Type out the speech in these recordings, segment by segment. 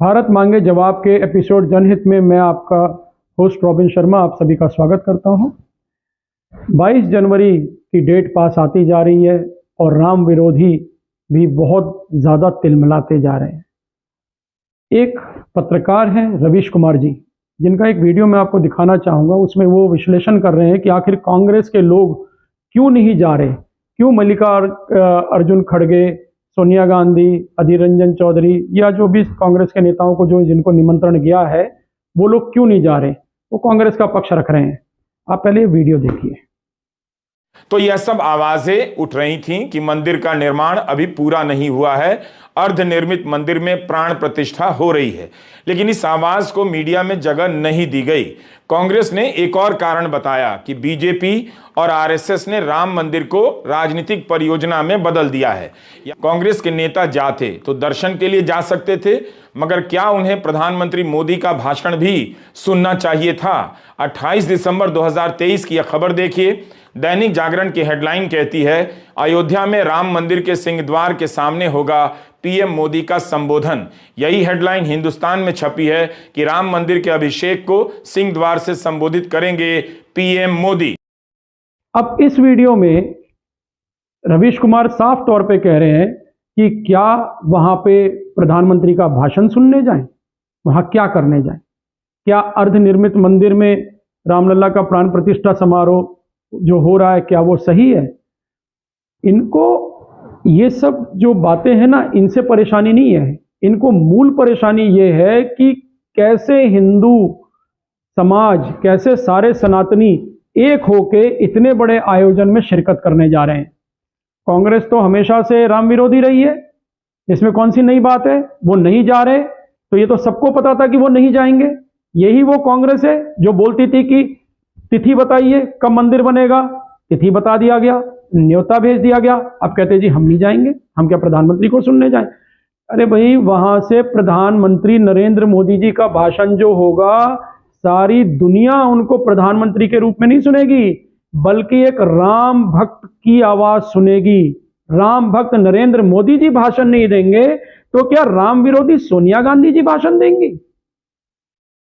भारत मांगे जवाब के एपिसोड जनहित में मैं आपका होस्ट रॉबिन शर्मा आप सभी का स्वागत करता हूं। 22 जनवरी की डेट पास आती जा रही है और राम विरोधी भी बहुत ज़्यादा तिलमिलाते जा रहे हैं। एक पत्रकार हैं रवीश कुमार जी, जिनका एक वीडियो मैं आपको दिखाना चाहूँगा। उसमें वो विश्लेषण कर रहे हैं कि आखिर कांग्रेस के लोग क्यों नहीं जा रहे, क्यों मल्लिकार्जुन खड़गे, सोनिया गांधी, अधीर रंजन चौधरी या जो भी कांग्रेस के नेताओं को जिनको निमंत्रण गया है वो लोग क्यों नहीं जा रहे, वो कांग्रेस का पक्ष रख रहे हैं। आप पहले ये वीडियो देखिए। तो यह सब आवाजें उठ रही थीं कि मंदिर का निर्माण अभी पूरा नहीं हुआ है, अर्धनिर्मित मंदिर में प्राण प्रतिष्ठा हो रही है, लेकिन इस आवाज को मीडिया में जगह नहीं दी गई। कांग्रेस ने एक और कारण बताया कि बीजेपी और आरएसएस ने राम मंदिर को राजनीतिक परियोजना में बदल दिया है। कांग्रेस के नेता जाते तो दर्शन के लिए जा सकते थे, मगर क्या उन्हें प्रधानमंत्री मोदी का भाषण भी सुनना चाहिए था? 28 दिसंबर 2023 की यह खबर देखिए। दैनिक जागरण की हेडलाइन कहती है, अयोध्या में राम मंदिर के सिंहद्वार के सामने होगा पीएम मोदी का संबोधन। यही हेडलाइन हिंदुस्तान में छपी है कि राम मंदिर के अभिषेक को सिंहद्वार से संबोधित करेंगे पीएम मोदी। अब इस वीडियो में रवीश कुमार साफ तौर पे कह रहे हैं कि क्या वहां पे प्रधानमंत्री का भाषण सुनने जाएं, वहां क्या करने जाएं, क्या अर्धनिर्मित मंदिर में रामलला का प्राण प्रतिष्ठा समारोह जो हो रहा है क्या वो सही है? इनको ये सब जो बातें हैं ना, इनसे परेशानी नहीं है। इनको मूल परेशानी ये है कि कैसे हिंदू समाज, कैसे सारे सनातनी एक होके इतने बड़े आयोजन में शिरकत करने जा रहे हैं। कांग्रेस तो हमेशा से राम विरोधी रही है, इसमें कौन सी नई बात है? वो नहीं जा रहे तो ये तो सबको पता था कि वो नहीं जाएंगे। यही वो कांग्रेस है जो बोलती थी कि तिथि बताइए कब मंदिर बनेगा, तिथि बता दिया गया, न्योता भेज दिया गया। अब कहते जी हम नहीं जाएंगे, हम क्या प्रधानमंत्री को सुनने जाएं? अरे भाई, वहां से प्रधानमंत्री नरेंद्र मोदी जी का भाषण जो होगा, सारी दुनिया उनको प्रधानमंत्री के रूप में नहीं सुनेगी, बल्कि एक राम भक्त की आवाज सुनेगी। राम भक्त नरेंद्र मोदी जी भाषण नहीं देंगे तो क्या राम विरोधी सोनिया गांधी जी भाषण देंगी?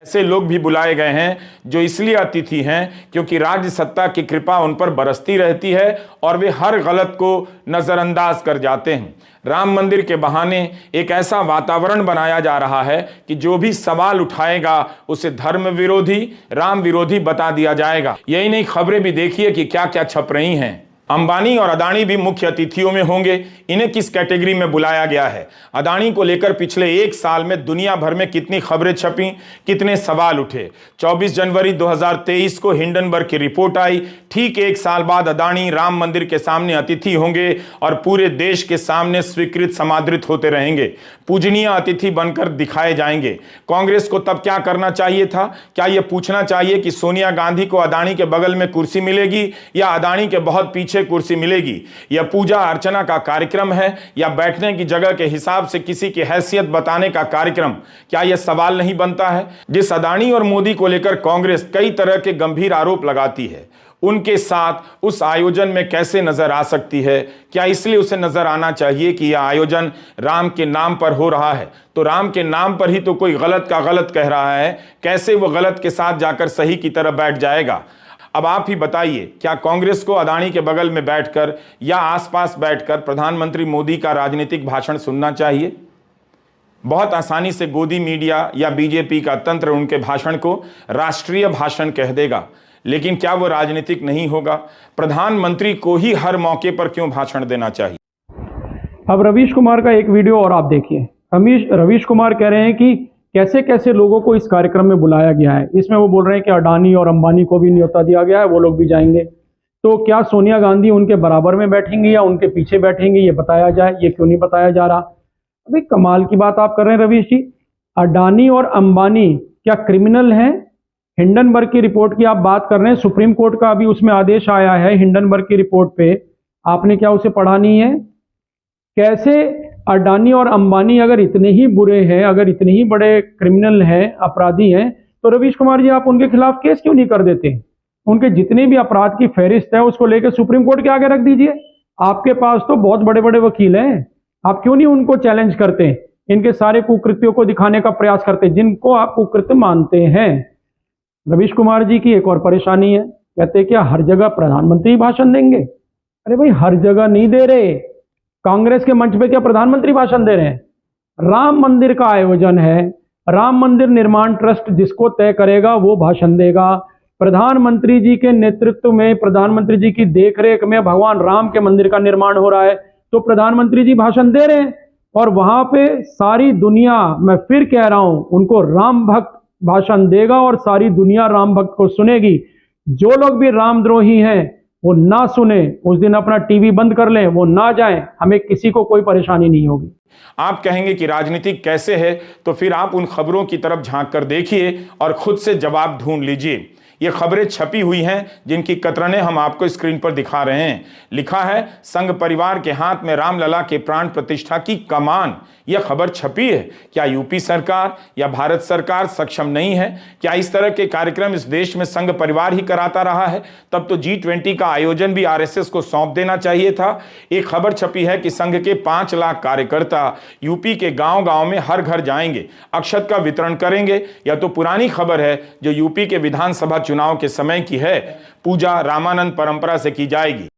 ऐसे लोग भी बुलाए गए हैं जो इसलिए अतिथि हैं क्योंकि राज्य सत्ता की कृपा उन पर बरसती रहती है और वे हर गलत को नजरअंदाज कर जाते हैं। राम मंदिर के बहाने एक ऐसा वातावरण बनाया जा रहा है कि जो भी सवाल उठाएगा उसे धर्म विरोधी, राम विरोधी बता दिया जाएगा। यही नहीं, खबरें भी देखिए कि क्या क्या छप रही हैं। अंबानी और अदानी भी मुख्य अतिथियों में होंगे। इन्हें किस कैटेगरी में बुलाया गया है? अदानी को लेकर पिछले एक साल में दुनिया भर में कितनी खबरें छपी, कितने सवाल उठे। 24 जनवरी 2023 को हिंडनबर्ग की रिपोर्ट आई। ठीक एक साल बाद अदानी राम मंदिर के सामने अतिथि होंगे और पूरे देश के सामने स्वीकृत समादृत होते रहेंगे, पूजनीय अतिथि बनकर दिखाए जाएंगे। कांग्रेस को तब क्या करना चाहिए था? क्या यह पूछना चाहिए कि सोनिया गांधी को अदानी के बगल में कुर्सी मिलेगी या अदानी के बहुत पीछे कुर्सी मिलेगी? यह पूजा अर्चना का कार्यक्रम है या बैठने की जगह के हिसाब से किसी की हैसियत बताने का कार्यक्रम? क्या यह सवाल नहीं बनता है? जिस अदानी और मोदी को लेकर कांग्रेस कई तरह के गंभीर आरोप लगाती है, उनके साथ उस आयोजन में कैसे नजर आ सकती है? क्या इसलिए उसे नजर आना चाहिए कि यह आयोजन राम के नाम पर हो रहा है? तो राम के नाम पर ही तो कोई गलत का गलत कह रहा है, कैसे वो गलत के साथ जाकर सही की तरफ बैठ जाएगा? अब आप ही बताइए, क्या कांग्रेस को अदानी के बगल में बैठकर या आसपास बैठकर प्रधानमंत्री मोदी का राजनीतिक भाषण सुनना चाहिए? बहुत आसानी से गोदी मीडिया या बीजेपी का तंत्र उनके भाषण को राष्ट्रीय भाषण कह देगा, लेकिन क्या वो राजनीतिक नहीं होगा? प्रधानमंत्री को ही हर मौके पर क्यों भाषण देना चाहिए? अब रवीश कुमार का एक वीडियो और आप देखिए। रवीश कुमार कह रहे हैं कि कैसे कैसे लोगों को इस कार्यक्रम में बुलाया गया है। इसमें वो बोल रहे हैं कि अडानी और अंबानी को भी न्योता दिया गया है, वो लोग भी जाएंगे। तो क्या सोनिया गांधी उनके बराबर में बैठेंगी या उनके पीछे बैठेंगी, ये बताया जाए। ये क्यों नहीं बताया जा रहा? अभी कमाल की बात आप कर रहे हैं रवीश जी। अडानी और अंबानी क्या क्रिमिनल हैं? हिंडनबर्ग की रिपोर्ट की आप बात कर रहे हैं, सुप्रीम कोर्ट का अभी उसमें आदेश आया है हिंडनबर्ग की रिपोर्ट पे, आपने क्या उसे पढ़ा नहीं है? कैसे अडानी और अंबानी अगर इतने ही बुरे हैं, अगर इतने ही बड़े क्रिमिनल हैं, अपराधी हैं, तो रवीश कुमार जी आप उनके खिलाफ केस क्यों नहीं कर देते? उनके जितने भी अपराध की फहरिस्त है उसको लेकर सुप्रीम कोर्ट के आगे रख दीजिए। आपके पास तो बहुत बड़े बड़े वकील हैं, आप क्यों नहीं उनको चैलेंज करते? इनके सारे कुकृत्यों को दिखाने का प्रयास करते हैं, जिनको आप कुकृत्य मानते हैं। रवीश कुमार जी की एक और परेशानी है, कहते हैं क्या हर जगह प्रधानमंत्री भाषण देंगे? अरे भाई, हर जगह नहीं दे रहे। कांग्रेस के मंच पे क्या प्रधानमंत्री भाषण दे रहे हैं? राम मंदिर का आयोजन है, राम मंदिर निर्माण ट्रस्ट जिसको तय करेगा वो भाषण देगा। प्रधानमंत्री जी के नेतृत्व में, प्रधानमंत्री जी की देखरेख में भगवान राम के मंदिर का निर्माण हो रहा है, तो प्रधानमंत्री जी भाषण दे रहे हैं और वहां पे सारी दुनिया, मैं फिर कह रहा हूं, उनको राम भक्त भाषण देगा और सारी दुनिया राम भक्त को सुनेगी। जो लोग भी रामद्रोही हैं वो ना सुने, उस दिन अपना टीवी बंद कर लें, वो ना जाएं, हमें किसी को कोई परेशानी नहीं होगी। आप कहेंगे कि राजनीति कैसे है, तो फिर आप उन खबरों की तरफ झांक कर देखिए और खुद से जवाब ढूंढ लीजिए। ये खबरें छपी हुई हैं जिनकी कतरनें हम आपको स्क्रीन पर दिखा रहे हैं। लिखा है संघ परिवार के हाथ में रामलला के प्राण प्रतिष्ठा की कमान। यह खबर छपी है। क्या यूपी सरकार या भारत सरकार सक्षम नहीं है? क्या इस तरह के कार्यक्रम इस देश में संघ परिवार ही कराता रहा है? तब तो G20 का आयोजन भी आरएसएस को सौंप देना चाहिए था। एक खबर छपी है कि संघ के 5 लाख कार्यकर्ता यूपी के गांव-गांव में हर घर जाएंगे, अक्षत का वितरण करेंगे। यह तो पुरानी खबर है जो यूपी के विधानसभा चुनाव के समय की है। पूजा रामानंद परंपरा से की जाएगी।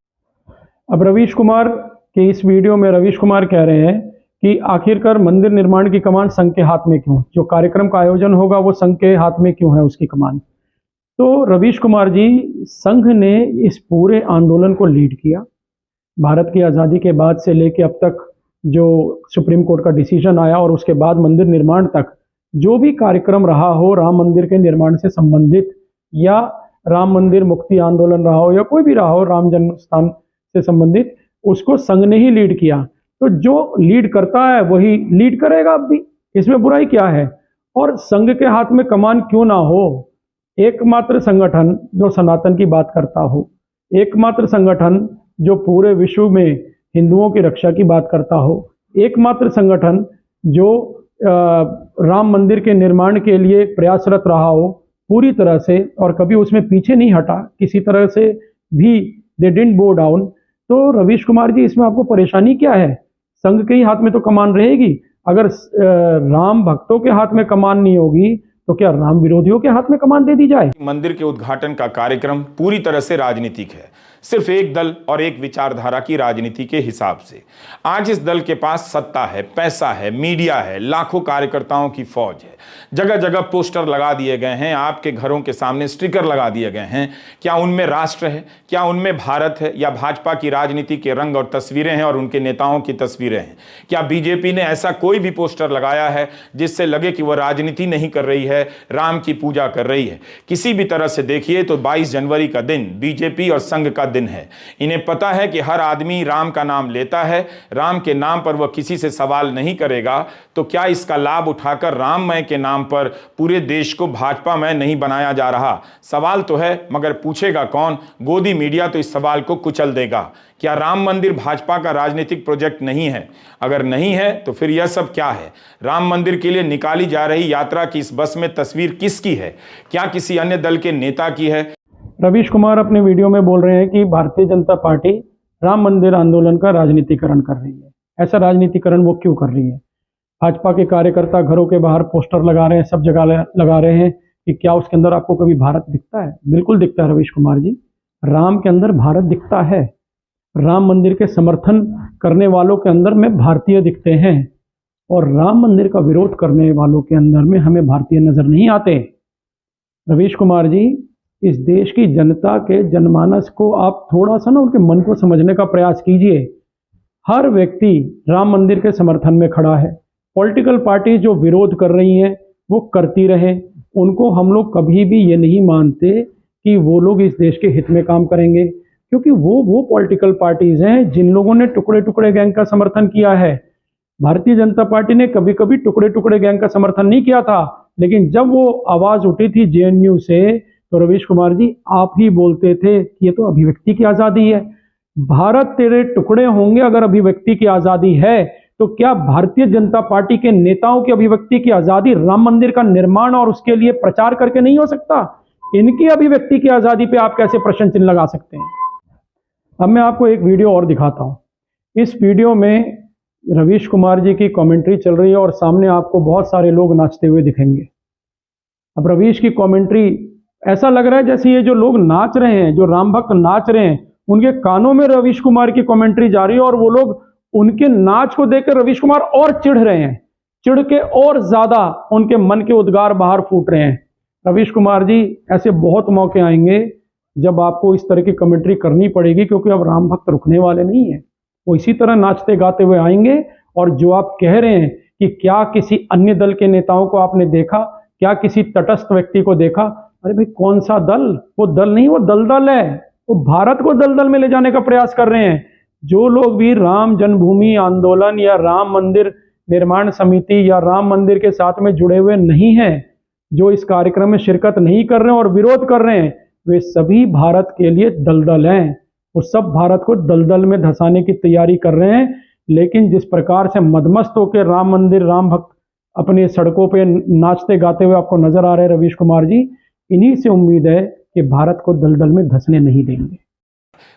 अब रवीश कुमार के इस वीडियो में रवीश कुमार कह रहे हैं कि आखिरकार मंदिर निर्माण की कमान संघ के हाथ में क्यों? जो कार्यक्रम का आयोजन होगा वो संघ के हाथ में क्यों है उसकी कमान? तो रवीश कुमार जी, संघ ने इस पूरे आंदोलन को लीड किया। भारत की आज़ादी के बाद से लेकर अब तक जो सुप्रीम कोर्ट का डिसीजन आया और उसके बाद मंदिर निर्माण तक जो भी कार्यक्रम रहा हो, राम मंदिर के निर्माण से संबंधित या राम मंदिर मुक्ति आंदोलन रहा हो या कोई भी रहा हो राम जन्म स्थान से संबंधित, उसको संघ ने ही लीड किया। तो जो लीड करता है वही लीड करेगा अब भी, इसमें बुराई क्या है? और संघ के हाथ में कमान क्यों ना हो? एकमात्र संगठन जो सनातन की बात करता हो, एकमात्र संगठन जो पूरे विश्व में हिंदुओं की रक्षा की बात करता हो, एकमात्र संगठन जो राम मंदिर के निर्माण के लिए प्रयासरत रहा हो पूरी तरह से और कभी उसमें पीछे नहीं हटा किसी तरह से भी, दे डिडंट बो डाउन। तो रवीश कुमार जी, इसमें आपको परेशानी क्या है? संघ के ही हाथ में तो कमान रहेगी। अगर राम भक्तों के हाथ में कमान नहीं होगी तो क्या राम विरोधियों के हाथ में कमान दे दी जाए? मंदिर के उद्घाटन का कार्यक्रम पूरी तरह से राजनीतिक है, सिर्फ एक दल और एक विचारधारा की राजनीति के हिसाब से। आज इस दल के पास सत्ता है, पैसा है, मीडिया है, लाखों कार्यकर्ताओं की फौज है, जगह जगह पोस्टर लगा दिए गए हैं, आपके घरों के सामने स्टिकर लगा दिए गए हैं। क्या उनमें राष्ट्र है? क्या उनमें भारत है? या भाजपा की राजनीति के रंग और तस्वीरें हैं और उनके नेताओं की तस्वीरें हैं? क्या बीजेपी ने ऐसा कोई भी पोस्टर लगाया है जिससे लगे कि वह राजनीति नहीं कर रही है, राम की पूजा कर रही है? किसी भी तरह से देखिए तो 22 जनवरी का दिन बीजेपी और संघ का दिन है। इन्हें पता है कि हर आदमी राम का नाम लेता है, राम के नाम पर वह किसी से सवाल नहीं करेगा। तो क्या इसका लाभ उठाकर राममय के नाम पर पूरे देश को भाजपामय नहीं बनाया जा रहा? सवाल तो है, मगर पूछेगा कौन? गोदी मीडिया तो इस सवाल को कुचल देगा। क्या राम मंदिर भाजपा का राजनीतिक प्रोजेक्ट नहीं है? अगर नहीं है तो फिर यह सब क्या है? राम मंदिर के लिए निकाली जा रही यात्रा की इस बस में तस्वीर किसकी है? क्या किसी अन्य दल के नेता की है? रवीश कुमार अपने वीडियो में बोल रहे हैं कि भारतीय जनता पार्टी राम मंदिर आंदोलन का राजनीतिकरण कर रही है। ऐसा राजनीतिकरण वो क्यों कर रही है? भाजपा के कार्यकर्ता घरों के बाहर पोस्टर लगा रहे हैं, सब जगह लगा रहे हैं कि क्या उसके अंदर आपको कभी भारत दिखता है? बिल्कुल दिखता है रवीश कुमार जी, राम के अंदर भारत दिखता है। राम मंदिर के समर्थन करने वालों के अंदर में भारतीय दिखते हैं और राम मंदिर का विरोध करने वालों के अंदर में हमें भारतीय नजर नहीं आते। रवीश कुमार जी, इस देश की जनता के जनमानस को आप थोड़ा सा ना उनके मन को समझने का प्रयास कीजिए। हर व्यक्ति राम मंदिर के समर्थन में खड़ा है। पॉलिटिकल पार्टी जो विरोध कर रही हैं वो करती रहे, उनको हम लोग कभी भी ये नहीं मानते कि वो लोग इस देश के हित में काम करेंगे, क्योंकि वो पॉलिटिकल पार्टीज हैं जिन लोगों ने टुकड़े टुकड़े गैंग का समर्थन किया है। भारतीय जनता पार्टी ने कभी कभी टुकड़े टुकड़े गैंग का समर्थन नहीं किया था, लेकिन जब वो आवाज उठी थी जेएनयू से तो रवीश कुमार जी आप ही बोलते थे कि ये तो अभिव्यक्ति की आजादी है। भारत तेरे टुकड़े होंगे अगर अभिव्यक्ति की आजादी है, तो क्या भारतीय जनता पार्टी के नेताओं की अभिव्यक्ति की आजादी राम मंदिर का निर्माण और उसके लिए प्रचार करके नहीं हो सकता? इनकी अभिव्यक्ति की आजादी पे आप कैसे प्रश्न चिन्ह लगा सकते हैं? अब मैं आपको एक वीडियो और दिखाता हूं। इस वीडियो में रवीश कुमार जी की कमेंट्री चल रही है और सामने आपको बहुत सारे लोग नाचते हुए दिखेंगे। अब रवीश की कमेंट्री ऐसा लग रहा है जैसे ये जो लोग नाच रहे हैं, जो राम भक्त नाच रहे हैं, उनके कानों में रवीश कुमार की कमेंट्री जा रही है और वो लोग उनके नाच को देखकर रवीश कुमार और चिढ़ रहे हैं, चिढ़ के और ज्यादा उनके मन के उद्गार बाहर फूट रहे हैं। रवीश कुमार जी, ऐसे बहुत मौके आएंगे जब आपको इस तरह की कमेंट्री करनी पड़ेगी, क्योंकि अब राम भक्त रुकने वाले नहीं है। वो इसी तरह नाचते गाते हुए आएंगे। और जो आप कह रहे हैं कि क्या किसी अन्य दल के नेताओं को आपने देखा, क्या किसी तटस्थ व्यक्ति को देखा, अरे भाई कौन सा दल? वो दल नहीं, वो दलदल है। वो भारत को दलदल में ले जाने का प्रयास कर रहे हैं। जो लोग भी राम जन्मभूमि आंदोलन या राम मंदिर निर्माण समिति या राम मंदिर के साथ में जुड़े हुए नहीं हैं, जो इस कार्यक्रम में शिरकत नहीं कर रहे हैं और विरोध कर रहे हैं, वे सभी भारत के लिए दलदल हैं। वो सब भारत को दलदल में धंसाने की तैयारी कर रहे हैं। लेकिन जिस प्रकार से मदमस्त होकर राम मंदिर राम भक्त अपने सड़कों पे नाचते गाते हुए आपको नजर आ रहे हैं रवीश कुमार जी, इन्हीं से उम्मीद है कि भारत को दलदल में धंसने नहीं देंगे।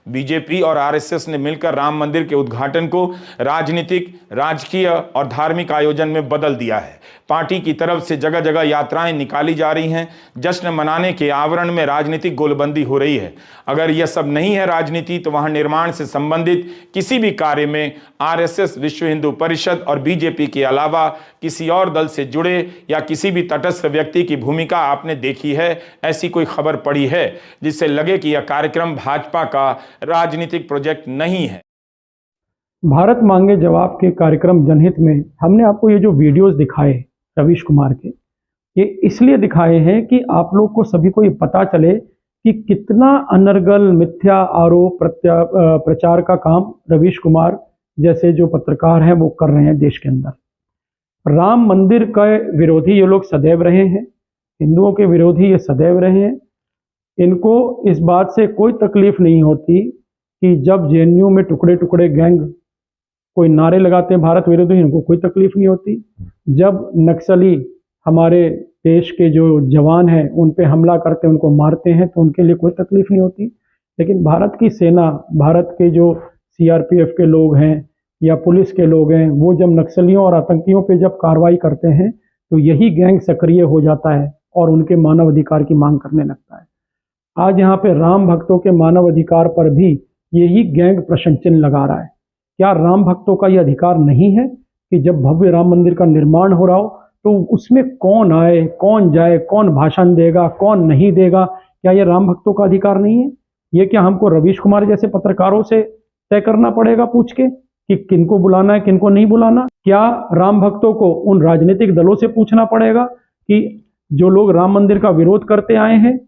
बीजेपी और आरएसएस ने मिलकर राम मंदिर के उद्घाटन को राजनीतिक, राजकीय और धार्मिक आयोजन में बदल दिया है। पार्टी की तरफ से जगह जगह यात्राएं निकाली जा रही हैं। जश्न मनाने के आवरण में राजनीतिक गोलबंदी हो रही है। अगर यह सब नहीं है राजनीति, तो वहां निर्माण से संबंधित किसी भी कार्य में आरएसएस, विश्व हिंदू परिषद और बीजेपी के अलावा किसी और दल से जुड़े या किसी भी तटस्थ व्यक्ति की भूमिका आपने देखी है? ऐसी कोई खबर पड़ी है जिससे लगे कि यह कार्यक्रम भाजपा का राजनीतिक प्रोजेक्ट नहीं है? भारत मांगे जवाब के कार्यक्रम जनहित में हमने आपको ये जो वीडियोस दिखाए रवीश कुमार के, ये इसलिए दिखाए हैं कि आप लोग को सभी को ये पता चले कि कितना अनर्गल मिथ्या आरोप प्रचार का काम रवीश कुमार जैसे जो पत्रकार हैं वो कर रहे हैं देश के अंदर। राम मंदिर का विरोधी ये लोग सदैव रहे हैं, हिंदुओं के विरोधी ये सदैव रहे हैं। इनको इस बात से कोई तकलीफ नहीं होती कि जब जेएनयू में टुकड़े टुकड़े गैंग कोई नारे लगाते हैं भारत विरोधी, इनको कोई तकलीफ नहीं होती। जब नक्सली हमारे देश के जो जवान हैं उन पे हमला करते हैं, उनको मारते हैं, तो उनके लिए कोई तकलीफ नहीं होती। लेकिन भारत की सेना, भारत के जो सीआरपीएफ के लोग हैं या पुलिस के लोग हैं, वो जब नक्सलियों और आतंकियों पे जब कार्रवाई करते हैं तो यही गैंग सक्रिय हो जाता है और उनके मानव अधिकार की मांग करने लगता है। आज यहाँ पे राम भक्तों के मानव अधिकार पर भी यही गैंग प्रश्न चिन्ह लगा रहा है। क्या राम भक्तों का यह अधिकार नहीं है कि जब भव्य राम मंदिर का निर्माण हो रहा हो तो उसमें कौन आए, कौन जाए, कौन भाषण देगा, कौन नहीं देगा? क्या यह राम भक्तों का अधिकार नहीं है? ये क्या हमको रवीश कुमार जैसे पत्रकारों से तय करना पड़ेगा पूछ के कि किनको बुलाना है, किनको नहीं बुलाना? क्या राम भक्तों को उन राजनीतिक दलों से पूछना पड़ेगा कि जो लोग राम मंदिर का विरोध करते आए हैं?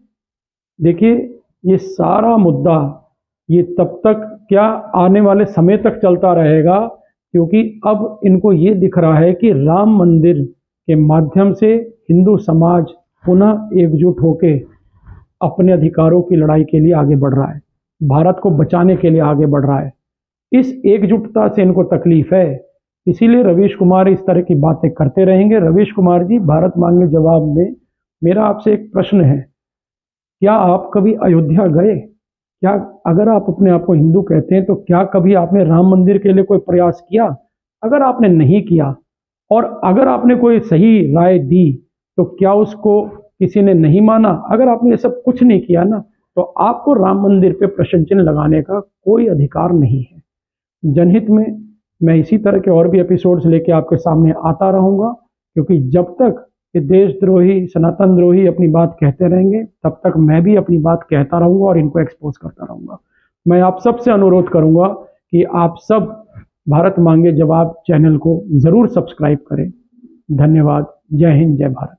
देखिए, ये सारा मुद्दा ये तब तक क्या आने वाले समय तक चलता रहेगा, क्योंकि अब इनको ये दिख रहा है कि राम मंदिर के माध्यम से हिंदू समाज पुनः एकजुट होके अपने अधिकारों की लड़ाई के लिए आगे बढ़ रहा है, भारत को बचाने के लिए आगे बढ़ रहा है। इस एकजुटता से इनको तकलीफ है, इसीलिए रवीश कुमार इस तरह की बातें करते रहेंगे। रवीश कुमार जी, भारत मांगे जवाब में मेरा आपसे एक प्रश्न है, क्या आप कभी अयोध्या गए? क्या अगर आप अपने आप को हिंदू कहते हैं तो क्या कभी आपने राम मंदिर के लिए कोई प्रयास किया? अगर आपने नहीं किया और अगर आपने कोई सही राय दी तो क्या उसको किसी ने नहीं माना? अगर आपने ये सब कुछ नहीं किया ना, तो आपको राम मंदिर पे प्रश्न चिन्ह लगाने का कोई अधिकार नहीं है। जनहित में मैं इसी तरह के और भी एपिसोड्स लेके आपके सामने आता रहूंगा, क्योंकि जब तक ये देशद्रोही, सनातन द्रोही अपनी बात कहते रहेंगे, तब तक मैं भी अपनी बात कहता रहूंगा और इनको एक्सपोज करता रहूंगा। मैं आप सबसे अनुरोध करूंगा कि आप सब भारत मांगे जवाब चैनल को जरूर सब्सक्राइब करें। धन्यवाद। जय हिंद, जय भारत।